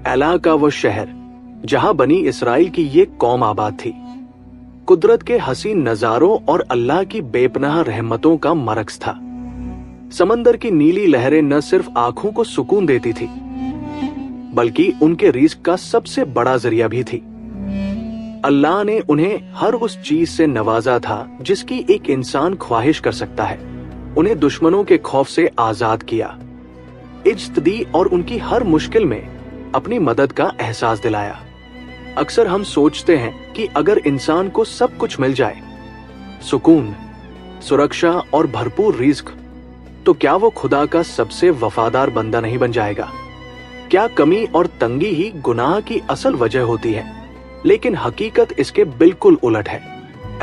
एला का वो शहर जहां बनी इसराइल की ये कौम आबाद थी, कुदरत के हसीन नजारों और अल्लाह की बेपनाह रहमतों का मरकज था। समंदर की नीली लहरें न सिर्फ आंखों को सुकून देती थी, बल्कि उनके रिज़्क का सबसे बड़ा जरिया भी थी। अल्लाह ने उन्हें हर उस चीज से नवाजा था जिसकी एक इंसान ख्वाहिश कर सकता है। उन्हें दुश्मनों के खौफ से आजाद किया, इज्जत दी और उनकी हर मुश्किल में अपनी मदद का एहसास दिलाया। अक्सर हम सोचते हैं कि अगर इंसान को सब कुछ मिल जाए, सुकून, सुरक्षा और भरपूर रिज़्क, तो क्या वो खुदा का सबसे वफादार बंदा नहीं बन जाएगा? क्या कमी और तंगी ही गुनाह की असल वजह होती है? लेकिन हकीकत इसके बिल्कुल उलट है।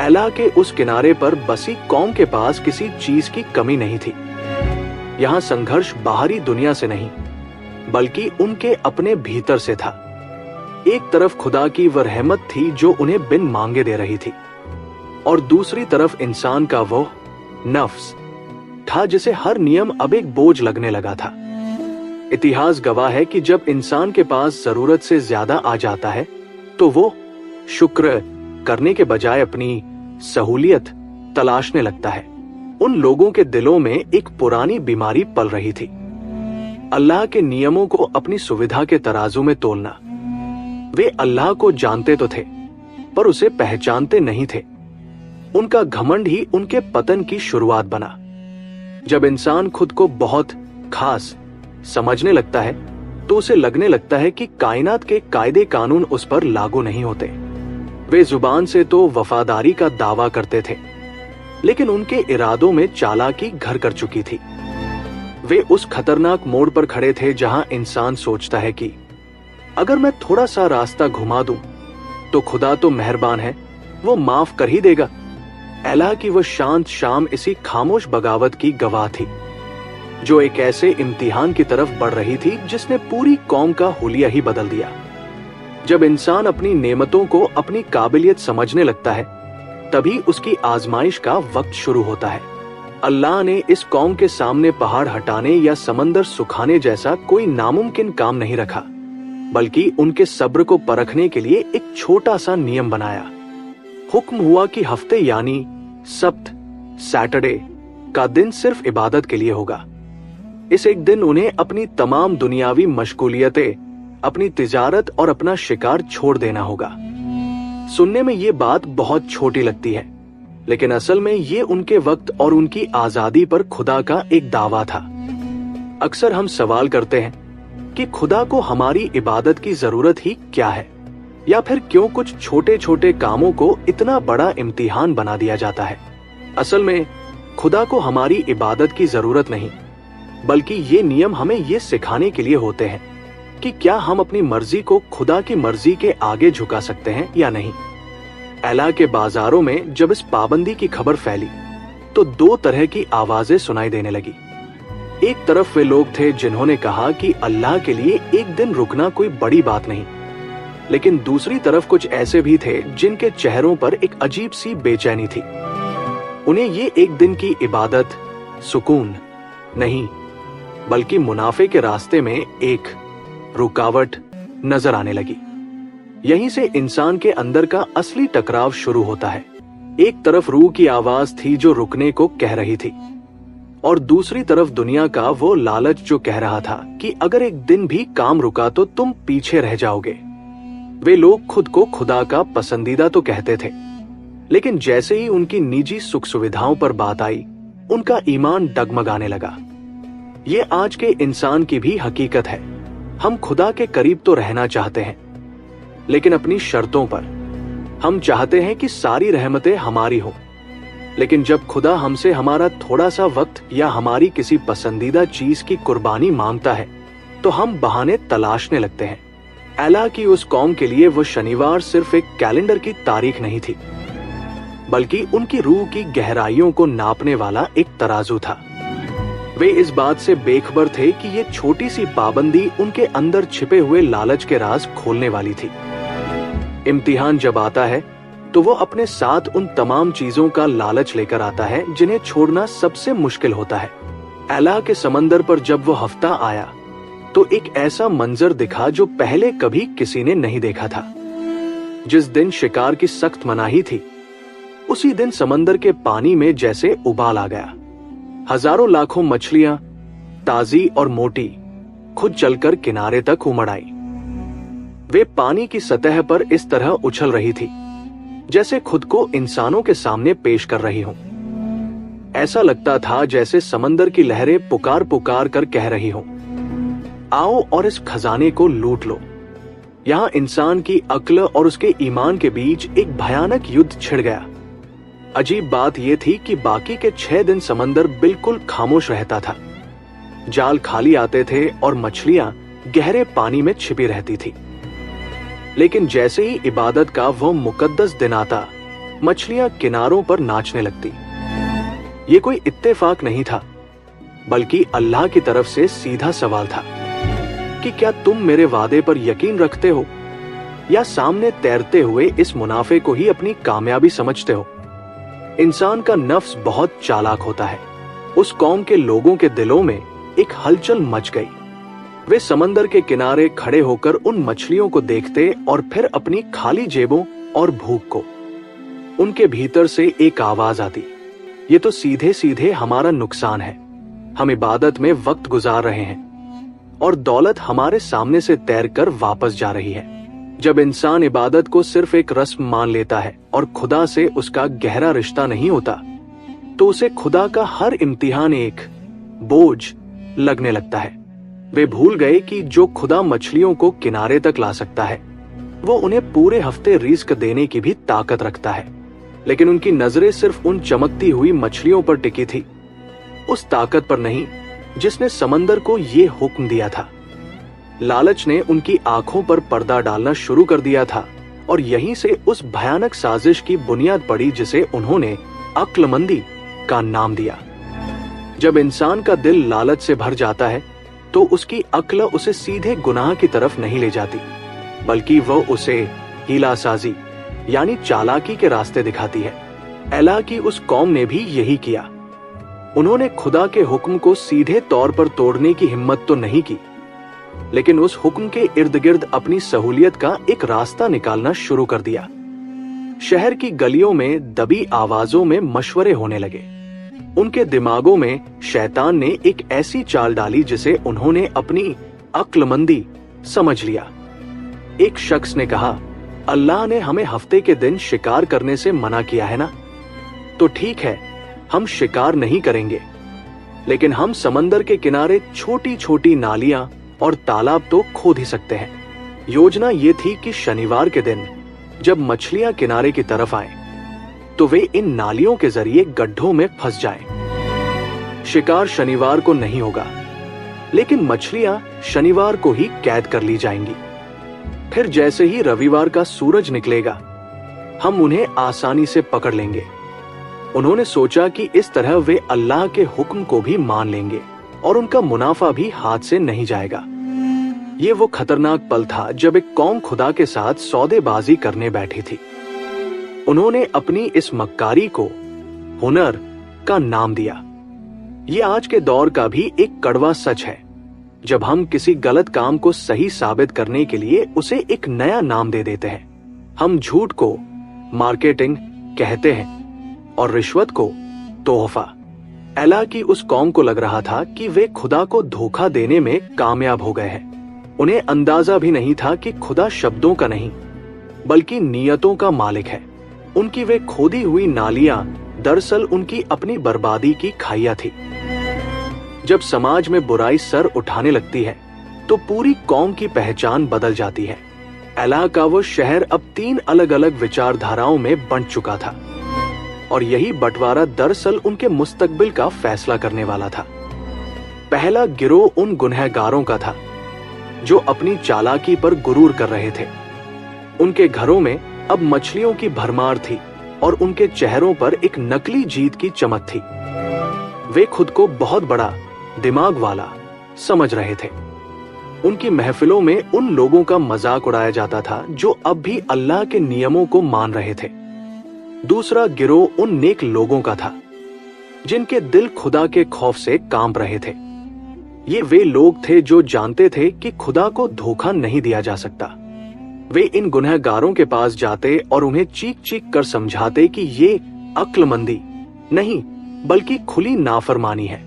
एला के उस किनारे पर बसी कौम के पास किसी चीज की कमी नहीं थी। यहाँ संघर्ष बाहरी दुनिया से नहीं, बल्कि उनके अपने भीतर से था। एक तरफ खुदा की वह रहमत थी जो उन्हें बिन मांगे दे रही थी, और दूसरी तरफ इंसान का वो नफ्स था जिसे हर नियम अब एक बोझ लगने लगा था। इतिहास गवाह है कि जब इंसान के पास जरूरत से ज्यादा आ जाता है, तो वो शुक्र करने के बजाय अपनी सहूलियत तलाशने लगता है। उन लोगों के दिलों में एक पुरानी बीमारी पल रही थी, अल्लाह के नियमों को अपनी सुविधा के तराजू में तोलना। वे अल्लाह को जानते तो थे, पर उसे पहचानते नहीं थे। उनका घमंड ही उनके पतन की शुरुआत बना। जब इंसान खुद को बहुत खास समझने लगता है, तो उसे लगने लगता है कि कायनात के कायदे कानून उस पर लागू नहीं होते। वे जुबान से तो वफादारी का दावा करते थे, लेकिन उनके इरादों में चालाकी घर कर चुकी थी। वे उस खतरनाक मोड़ पर खड़े थे जहां इंसान सोचता है कि अगर मैं थोड़ा सा रास्ता घुमा दूं, तो खुदा तो मेहरबान है, वो माफ कर ही देगा। एला की वो शांत शाम इसी खामोश बगावत की गवाह थी, जो एक ऐसे इम्तिहान की तरफ बढ़ रही थी जिसने पूरी कौम का हुलिया ही बदल दिया। जब इंसान अपनी नेमतों को अपनी काबिलियत समझने लगता है, तभी उसकी आजमाइश का वक्त शुरू होता है। अल्लाह ने इस कौम के सामने पहाड़ हटाने या समंदर सुखाने जैसा कोई नामुमकिन काम नहीं रखा, बल्कि उनके सब्र को परखने के लिए एक छोटा सा नियम बनाया। हुक्म हुआ कि हफ्ते यानी सब्त, सैटरडे का दिन सिर्फ इबादत के लिए होगा। इस एक दिन उन्हें अपनी तमाम दुनियावी मशगूलियतें, अपनी तिजारत और अपना शिकार छोड़ देना होगा। सुनने में ये बात बहुत छोटी लगती है, लेकिन असल में ये उनके वक्त और उनकी आजादी पर खुदा का एक दावा था। अक्सर हम सवाल करते हैं कि खुदा को हमारी इबादत की जरूरत ही क्या है, या फिर क्यों कुछ छोटे छोटे कामों को इतना बड़ा इम्तिहान बना दिया जाता है। असल में खुदा को हमारी इबादत की जरूरत नहीं, बल्कि ये नियम हमें ये सिखाने के लिए होते हैं कि क्या हम अपनी मर्जी को खुदा की मर्जी के आगे झुका सकते हैं या नहीं। एला के बाजारों में जब इस पाबंदी की खबर फैली, तो दो तरह की आवाजें सुनाई देने लगी। एक तरफ वे लोग थे जिन्होंने कहा कि अल्लाह के लिए एक दिन रुकना कोई बड़ी बात नहीं, लेकिन दूसरी तरफ कुछ ऐसे भी थे जिनके चेहरों पर एक अजीब सी बेचैनी थी। उन्हें ये एक दिन की इबादत सुकून नहीं, बल्कि मुनाफे के रास्ते में एक रुकावट नजर आने लगी। यहीं से इंसान के अंदर का असली टकराव शुरू होता है। एक तरफ रूह की आवाज थी जो रुकने को कह रही थी, और दूसरी तरफ दुनिया का वो लालच जो कह रहा था कि अगर एक दिन भी काम रुका तो तुम पीछे रह जाओगे। वे लोग खुद को खुदा का पसंदीदा तो कहते थे, लेकिन जैसे ही उनकी निजी सुख सुविधाओं पर बात आई, उनका ईमान डगमगाने लगा। ये आज के इंसान की भी हकीकत है। हम खुदा के करीब तो रहना चाहते हैं, लेकिन अपनी शर्तों पर। हम चाहते हैं कि सारी रहमतें हमारी हों, लेकिन जब खुदा हमसे हमारा थोड़ा सा वक्त या हमारी किसी पसंदीदा चीज की कुर्बानी मांगता है, तो हम बहाने तलाशने लगते हैं। एला की उस कौम के लिए वो शनिवार सिर्फ एक कैलेंडर की तारीख नहीं थी, बल्कि उनकी रूह की गहराइयों को नापने वाला एक तराजू था। वे इस बात से बेखबर थे कि ये छोटी सी पाबंदी उनके अंदर छिपे हुए लालच के राज खोलने वाली थी। इम्तिहान जब आता है, तो वो अपने साथ उन तमाम चीजों का लालच लेकर आता है जिन्हें छोड़ना सबसे मुश्किल होता है। एला के समंदर पर जब वो हफ्ता आया, तो एक ऐसा मंजर दिखा जो पहले कभी किसी ने नहीं देखा था। जिस दिन शिकार की सख्त मनाही थी, उसी दिन समंदर के पानी में जैसे उबाल आ गया। हजारों लाखों मछलियां, ताजी और मोटी, खुद चलकर किनारे तक उमड़ आई। वे पानी की सतह पर इस तरह उछल रही थी जैसे खुद को इंसानों के सामने पेश कर रही हों। ऐसा लगता था जैसे समंदर की लहरें पुकार पुकार कर कह रही हों, आओ और इस खजाने को लूट लो। यहां इंसान की अक्ल और उसके ईमान के बीच एक भयानक युद्ध छिड़ गया। अजीब बात यह थी कि बाकी के 6 दिन समंदर बिल्कुल खामोश रहता था। जाल खाली आते थे और मछलियां गहरे पानी में छिपी रहती थी। लेकिन जैसे ही इबादत का वह मुकद्दस दिन आता, मछलियां किनारों पर नाचने लगती। ये कोई इत्तेफाक नहीं था, बल्कि अल्लाह की तरफ से सीधा सवाल था कि क्या तुम मेरे वादे पर यकीन रखते हो या सामने तैरते हुए इस मुनाफे को ही अपनी कामयाबी समझते हो। इंसान का नफ्स बहुत चालाक होता है। उस कौम के लोगों के दिलों में एक हलचल मच गई। वे समंदर के किनारे खड़े होकर उन मछलियों को देखते और फिर अपनी खाली जेबों और भूख को। उनके भीतर से एक आवाज आती, ये तो सीधे सीधे हमारा नुकसान है। हम इबादत में वक्त गुजार रहे हैं और दौलत हमारे सामने से तैरकर वापस जा रही है। जब इंसान इबादत को सिर्फ एक रस्म मान लेता है और खुदा से उसका गहरा रिश्ता नहीं होता, तो उसे खुदा का हर इम्तिहान एक बोझ लगने लगता है। वे भूल गए कि जो खुदा मछलियों को किनारे तक ला सकता है, वो उन्हें पूरे हफ्ते रिस्क देने की भी ताकत रखता है। लेकिन उनकी नजरें सिर्फ उन चमकती हुई मछलियों पर टिकी थी, उस ताकत पर नहीं जिसने समंदर को ये हुक्म दिया था। लालच ने उनकी आंखों पर पर्दा डालना शुरू कर दिया था और यहीं से उस भयानक साजिश की बुनियाद पड़ी जिसे उन्होंने अक्लमंदी का नाम दिया। जब इंसान का दिल लालच से भर जाता है तो उसकी अक्ल उसे सीधे गुनाह की तरफ नहीं ले जाती, बल्कि वह उसे हीलासाजी यानी चालाकी के रास्ते दिखाती है। एला की उस कौम ने भी यही किया। उन्होंने खुदा के हुक्म को सीधे तौर पर तोड़ने की हिम्मत तो नहीं की, लेकिन उस हुक्म के इर्द गिर्द अपनी सहूलियत का एक रास्ता निकालना शुरू कर दिया। शहर की गलियों में दबी आवाजों में मशवरे होने लगे। उनके दिमागों में शैतान ने एक ऐसी चाल डाली जिसे उन्होंने अपनी अक्लमंदी समझ लिया। एक शख्स ने कहा, अल्लाह ने हमें हफ्ते के दिन शिकार करने से मना किया है ना, तो ठीक है, हम शिकार नहीं करेंगे, लेकिन हम समंदर के किनारे छोटी छोटी नालियां और तालाब तो खोद ही सकते हैं। योजना ये थी कि शनिवार के दिन जब मछलियां किनारे की तरफ आएं, तो वे इन नालियों के जरिए गड्ढों में फंस जाएं। शिकार शनिवार को नहीं होगा, लेकिन मछलियां शनिवार को ही कैद कर ली जाएंगी। फिर जैसे ही रविवार का सूरज निकलेगा, हम उन्हें आसानी से पकड़ लेंगे। उन्होंने सोचा कि इस तरह वे अल्लाह के हुक्म को भी मान लेंगे और उनका मुनाफा भी हाथ से नहीं जाएगा। ये वो खतरनाक पल था जब एक कौम खुदा के साथ सौदेबाजी करने बैठी थी। उन्होंने अपनी इस मक्कारी को हुनर का नाम दिया। ये आज के दौर का भी एक कड़वा सच है। जब हम किसी गलत काम को सही साबित करने के लिए उसे एक नया नाम दे देते हैं। हम झूठ को मार्केटिंग कहते हैं और रिश्वत को तोहफा। एला की उस कौम को लग रहा था कि वे खुदा को धोखा देने में कामयाब हो गए हैं। उन्हें अंदाजा भी नहीं था कि खुदा शब्दों का नहीं, बल्कि नियतों का मालिक है। उनकी वे खोदी हुई नालियां दरअसल उनकी अपनी बर्बादी की खाइयां थी। जब समाज में बुराई सर उठाने लगती है, तो पूरी कौम की पहचान बदल जाती है। एला का वो शहर अब 3 अलग अलग विचारधाराओं में बंट चुका था और यही बंटवारा दरअसल उनके मुस्तकबिल का फैसला करने वाला था। पहला गिरोह उन गुनहगारों का था जो अपनी चालाकी पर गुरूर कर रहे थे। उनके घरों में अब मछलियों की भरमार थी और उनके चेहरों पर एक नकली जीत की चमक थी। वे खुद को बहुत बड़ा दिमाग वाला समझ रहे थे। उनकी महफिलों में उन लोगों का मजाक उड़ाया जाता था जो अब भी अल्लाह के नियमों को मान रहे थे। दूसरा गिरोह उन नेक लोगों का था जिनके दिल खुदा के खौफ से कांप रहे थे। ये वे लोग थे जो जानते थे कि खुदा को धोखा नहीं दिया जा सकता। वे इन गुनहगारों के पास जाते और उन्हें चीख चीख कर समझाते कि ये अक्लमंदी नहीं बल्कि खुली नाफरमानी है।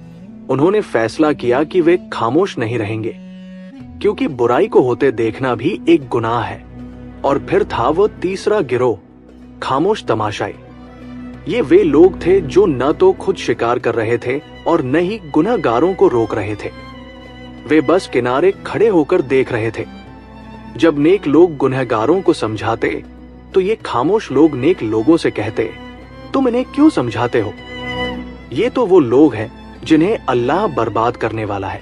उन्होंने फैसला किया कि वे खामोश नहीं रहेंगे, क्योंकि बुराई को होते देखना भी एक गुनाह है। और फिर था वो तीसरा गिरोह, खामोश तमाशाई। ये वे लोग थे जो न तो खुद शिकार कर रहे थे और न ही गुनहगारों को रोक रहे थे। वे बस किनारे खड़े होकर देख रहे थे। जब नेक लोग गुनहगारों को समझाते तो ये खामोश लोग नेक लोगों से कहते, तुम इन्हें क्यों समझाते हो? ये तो वो लोग हैं जिन्हें अल्लाह बर्बाद करने वाला है।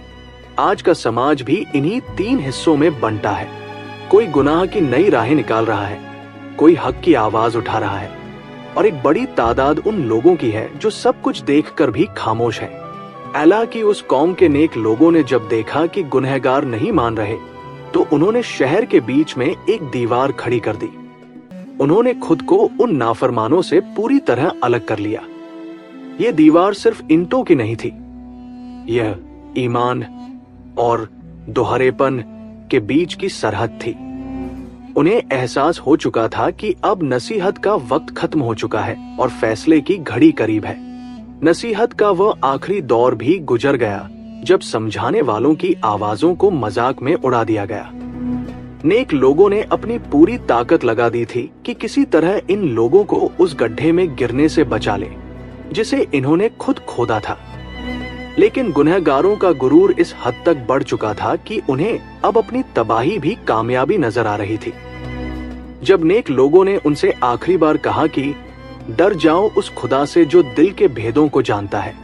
आज का समाज भी इन्हीं 3 हिस्सों में बंटा है। कोई गुनाह की नई राहें निकाल रहा है, कोई हक की आवाज उठा रहा है, और एक बड़ी तादाद उन लोगों की है जो सब कुछ देखकर भी खामोश है। अल्लाह की उस कौम के नेक लोगों ने जब देखा कि गुनहगार नहीं मान रहे, तो उन्होंने शहर के बीच में एक दीवार खड़ी कर दी। उन्होंने खुद को उन नाफरमानों से पूरी तरह अलग कर लिया। यह दीवार सिर्फ ईंटों की नहीं थी, यह ईमान और दोहरेपन के बीच की सरहद थी। उन्हें एहसास हो चुका था कि अब नसीहत का वक्त खत्म हो चुका है और फैसले की घड़ी करीब है। नसीहत का वह आखिरी दौर भी गुजर गया जब समझाने वालों की आवाजों को मजाक में उड़ा दिया गया। नेक लोगों ने अपनी पूरी ताकत लगा दी थी कि किसी तरह इन लोगों को उस गड्ढे में गिरने से बचा ले जिसे इन्होंने खुद खोदा था। लेकिन गुनहगारों का गुरूर इस हद तक बढ़ चुका था कि उन्हें अब अपनी तबाही भी कामयाबी नजर आ रही थी। जब नेक लोगों ने उनसे आखिरी बार कहा कि डर जाओ उस खुदा से जो दिल के भेदों को जानता है,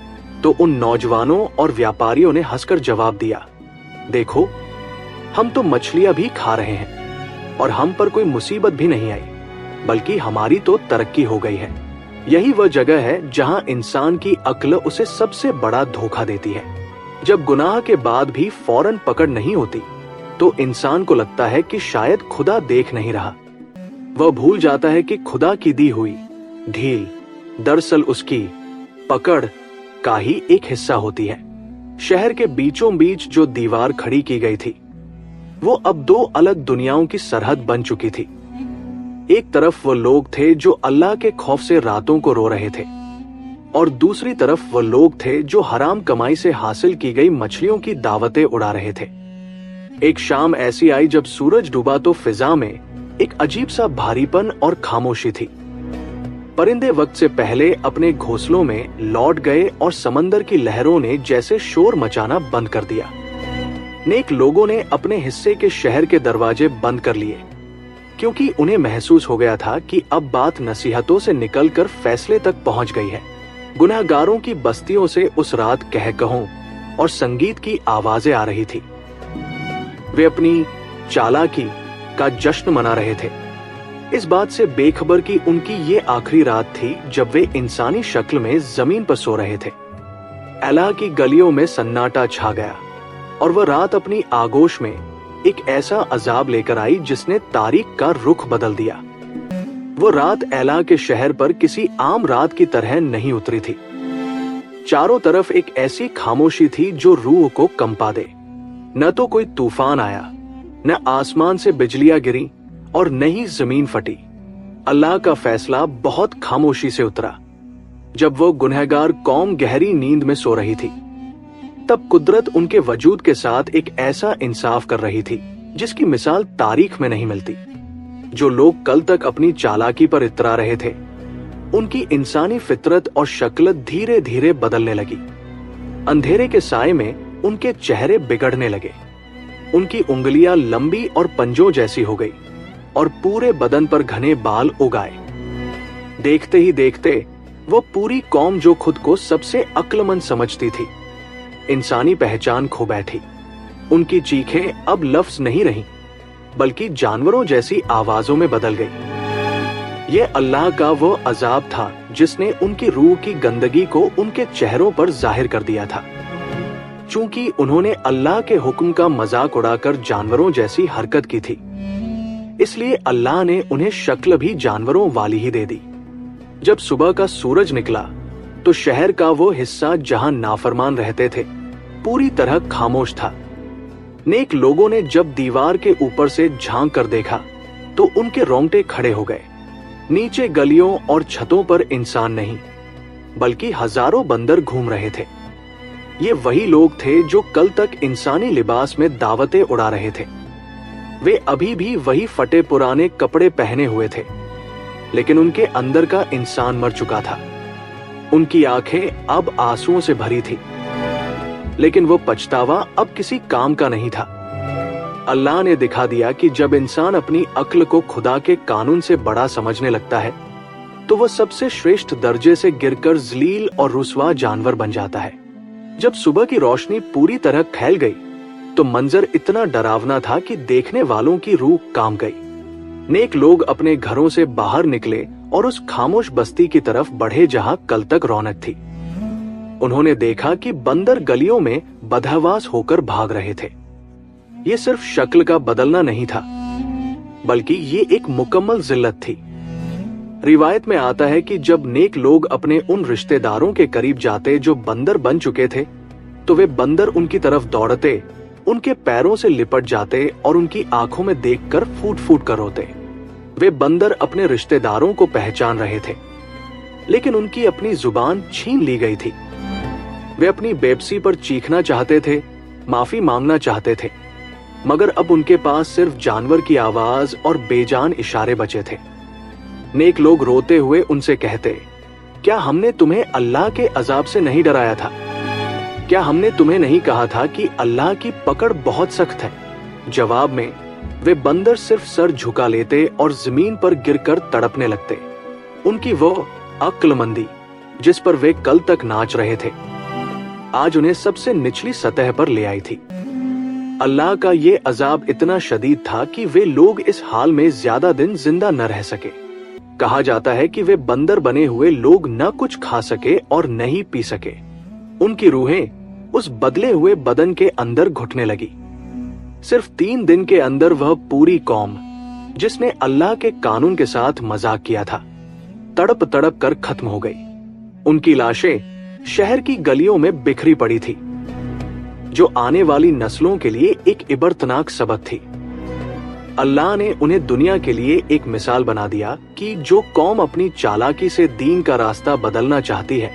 तो उन नौजवानों और व्यापारियों ने हंसकर जवाब दिया, देखो हम तो मछलियां भी खा रहे हैं और हम पर कोई मुसीबत भी नहीं आई, बल्कि हमारी तो तरक्की हो गई है। यही वह जगह है जहां इंसान की अक्ल उसे सबसे बड़ा धोखा देती है। जब गुनाह के बाद भी फौरन पकड़ नहीं होती, तो इंसान को लगता है कि शायद खुदा देख नहीं रहा। वह भूल जाता है कि खुदा की दी हुई ढील दरअसल उसकी पकड़ का ही एक हिस्सा होती है। शहर के बीचों बीच जो दीवार खड़ी की गई थी, वो अब 2 अलग दुनियाओं की सरहद बन चुकी थी। एक तरफ वो लोग थे जो अल्लाह के खौफ से रातों को रो रहे थे, और दूसरी तरफ वो लोग थे जो हराम कमाई से हासिल की गई मछलियों की दावतें उड़ा रहे थे। एक शाम ऐसी आई जब सूरज डूबा तो फिजा में एक अजीब सा भारीपन और खामोशी थी। परिंदे वक्त से पहले अपने घोंसलों में लौट गए और समंदर की लहरों ने जैसे शोर मचाना बंद कर दिया। नेक लोगों ने अपने हिस्से के शहर के दरवाजे बंद कर लिए, क्योंकि उन्हें महसूस हो गया था कि अब बात नसीहतों से निकलकर फैसले तक पहुंच गई है। गुनहगारों की बस्तियों से उस रात कहकहों और संगीत की आवाजें आ रही थी। वे अपनी चालाकी का जश्न मना रहे थे, इस बात से बेखबर कि उनकी ये आखिरी रात थी जब वे इंसानी शक्ल में जमीन पर सो रहे थे। अल्लाह की गलियों में सन्नाटा छा गया और वह रात अपनी आगोश में एक ऐसा अजाब लेकर आई जिसने तारीख का रुख बदल दिया। वो रात अल्लाह के शहर पर किसी आम रात की तरह नहीं उतरी थी। चारों तरफ एक ऐसी खामोशी थी जो रूह को कंपा दे। न तो कोई तूफान आया, न आसमान से बिजलियां गिरी और न ही जमीन फटी। अल्लाह का फैसला बहुत खामोशी से उतरा। जब वो गुनहगार कौम गहरी नींद में सो रही थी, तब कुदरत उनके वजूद के साथ एक ऐसा इंसाफ कर रही थी जिसकी मिसाल तारीख में नहीं मिलती। जो लोग कल तक अपनी चालाकी पर इतरा रहे थे, उनकी इंसानी फितरत और शक्ल धीरे धीरे बदलने लगी। अंधेरे के साए में उनके चेहरे बिगड़ने लगे। उनकी उंगलियां लंबी और पंजों जैसी हो गई और पूरे बदन पर घने बाल उग आए। देखते ही देखते वो पूरी कौम जो खुद को सबसे अक्लमंद समझती थी, इंसानी पहचान खो बैठी। उनकी चीखें अब लफ्ज नहीं रहीं, बल्कि जानवरों जैसी आवाजों में बदल गई। यह अल्लाह का वो अजाब था जिसने उनकी रूह की गंदगी को उनके चेहरों पर जाहिर कर दिया था। चूंकि उन्होंने अल्लाह के हुक्म का मजाक उड़ाकर जानवरों जैसी हरकत की थी, इसलिए अल्लाह ने उन्हें शक्ल भी जानवरों वाली ही दे दी। जब सुबह का सूरज निकला तो शहर का वो हिस्सा जहां नाफरमान रहते थे, पूरी तरह खामोश था। नेक लोगों ने जब दीवार के ऊपर से झांक कर देखा तो उनके रोंगटे खड़े हो गए। नीचे गलियों और छतों पर इंसान नहीं, बल्कि हजारों बंदर घूम रहे थे। ये वही लोग थे जो कल तक इंसानी लिबास में दावतें उड़ा रहे थे। वे अभी भी वही फटे पुराने कपड़े पहने हुए थे, लेकिन उनके अंदर का इंसान मर चुका था। उनकी आंखें अब आंसुओं से भरी थी, लेकिन वो पछतावा अब किसी काम का नहीं था। अल्लाह ने दिखा दिया कि जब इंसान अपनी अक्ल को खुदा के कानून से बड़ा समझने लगता है तो वह सबसे श्रेष्ठ दर्जे से गिरकर जलील और रुस्वा जानवर बन जाता है। जब सुबह की रोशनी पूरी तरह फैल गई तो मंजर इतना डरावना था कि देखने वालों की रूह कांप गई। नेक लोग अपने घरों से बाहर निकले और उस खामोश बस्ती की तरफ बढ़े जहां कल तक रौनक थी। उन्होंने देखा कि बंदर गलियों में बदहवास होकर भाग रहे थे। ये सिर्फ शक्ल का बदलना नहीं था, बल्कि ये एक मुकम्मल जिल्लत थी। रिवायत में आता है कि जब नेक लोग अपने उन रिश्तेदारों के करीब जाते जो बंदर बन चुके थे, तो वे बंदर उनकी तरफ दौड़ते, उनके पैरों से लिपट जाते और उनकी आंखों में देखकर फूट फूट कर रोते। वे बंदर अपने रिश्तेदारों को पहचान रहे थे, लेकिन उनकी अपनी जुबान छीन ली गई थी। वे अपनी बेबसी पर चीखना चाहते थे, माफी मांगना चाहते थे, मगर अब उनके पास सिर्फ जानवर की आवाज और बेजान इशारे बचे थे। नेक लोग रोते हुए उनसे कहते, क्या हमने तुम्हें अल्लाह के अजाब से नहीं डराया था? क्या हमने तुम्हें नहीं कहा था कि अल्लाह की पकड़ बहुत सख्त है? जवाब में वे बंदर सिर्फ सर झुका लेते और जमीन पर गिरकर तड़पने लगते। उनकी वो अक्लमंदी जिस पर वे कल तक नाच रहे थे, आज उन्हें सबसे निचली सतह पर ले आई थी। अल्लाह का ये अजाब इतना शदीद था कि वे लोग इस हाल में ज्यादा दिन जिंदा न रह सके। कहा जाता है कि वे बंदर बने हुए लोग न कुछ खा सके और न ही पी सके। उनकी रूहें उस बदले हुए बदन के अंदर घुटने लगी। सिर्फ 3 दिन के अंदर वह पूरी कौम जिसने अल्लाह के कानून के साथ मजाक किया था, तड़प तड़प कर खत्म हो गई। उनकी लाशें शहर की गलियों में बिखरी पड़ी थी, जो आने वाली नस्लों के लिए एक इबरतनाक सबक थी। अल्लाह ने उन्हें दुनिया के लिए एक मिसाल बना दिया कि जो कौम अपनी चालाकी से दीन का रास्ता बदलना चाहती है,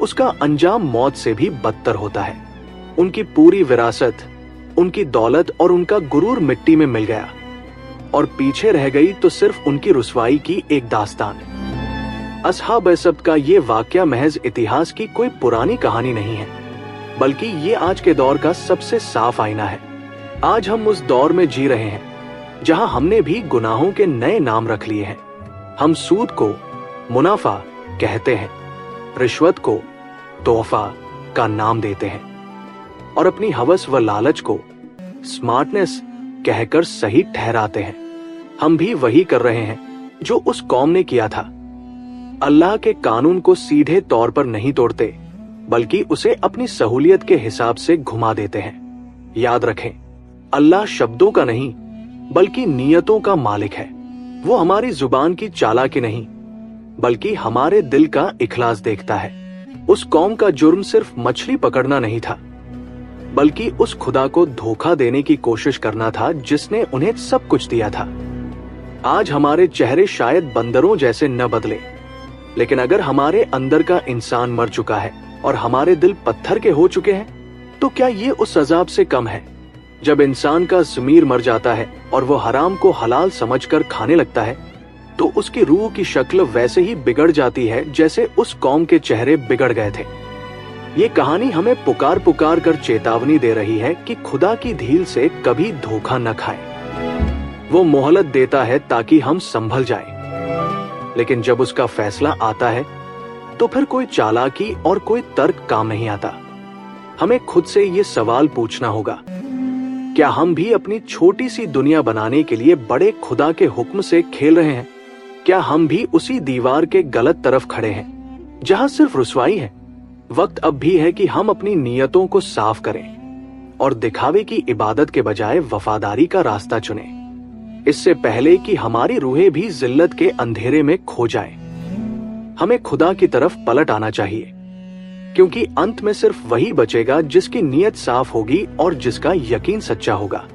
उसका अंजाम मौत से भी बदतर होता है। उनकी पूरी विरासत, उनकी दौलत और उनका गुरूर मिट्टी में मिल गया और पीछे रह गई तो सिर्फ उनकी रुसवाई की एक दास्तान। असहाब सब्त का ये वाकया महज इतिहास की कोई पुरानी कहानी नहीं है, बल्कि ये आज के दौर का सबसे साफ आईना है। आज हम उस दौर में जी रहे हैं जहां हमने भी गुनाहों के नए नाम रख लिए हैं। हम सूद को मुनाफा कहते हैं, रिश्वत को तोहफा का नाम देते हैं और अपनी हवस व लालच को स्मार्टनेस कहकर सही ठहराते हैं। हम भी वही कर रहे हैं जो उस कौम ने किया था। अल्लाह के कानून को सीधे तौर पर नहीं तोड़ते, बल्कि उसे अपनी सहूलियत के हिसाब से घुमा देते हैं। याद रखें, अल्लाह शब्दों का नहीं बल्कि नियतों का मालिक है। वो हमारी जुबान की चालाकी नहीं बल्कि हमारे दिल का इखलास देखता है। उस कौम का जुर्म सिर्फ मछली पकड़ना नहीं था, बल्कि उस खुदा को धोखा देने की कोशिश करना था जिसने उन्हें सब कुछ दिया था। आज हमारे चेहरे शायद बंदरों जैसे न बदले, लेकिन अगर हमारे अंदर का इंसान मर चुका है और हमारे दिल पत्थर के हो चुके हैं, तो क्या ये उस अजाब से कम है जब इंसान का ज़मीर मर जाता है और वो हराम को हलाल समझकर खाने लगता है, तो उसकी रूह की शक्ल वैसे ही बिगड़ जाती है जैसे उस कौम के चेहरे बिगड़ गए थे। ये कहानी हमें पुकार पुकार कर चेतावनी दे रही है कि खुदा की ढील से कभी धोखा न खाएं। वो मोहलत देता है ताकि हम संभल जाएं, लेकिन जब उसका फैसला आता है तो फिर कोई चालाकी और कोई तर्क काम नहीं आता। हमें खुद से ये सवाल पूछना होगा, क्या हम भी अपनी छोटी सी दुनिया बनाने के लिए बड़े खुदा के हुक्म से खेल रहे हैं? क्या हम भी उसी दीवार के गलत तरफ खड़े हैं जहां सिर्फ रुसवाई है? वक्त अब भी है कि हम अपनी नियतों को साफ करें और दिखावे की इबादत के बजाय वफादारी का रास्ता चुनें, इससे पहले कि हमारी रूहें भी जिल्लत के अंधेरे में खो जाएं। हमें खुदा की तरफ पलट आना चाहिए, क्योंकि अंत में सिर्फ वही बचेगा जिसकी नीयत साफ होगी और जिसका यकीन सच्चा होगा।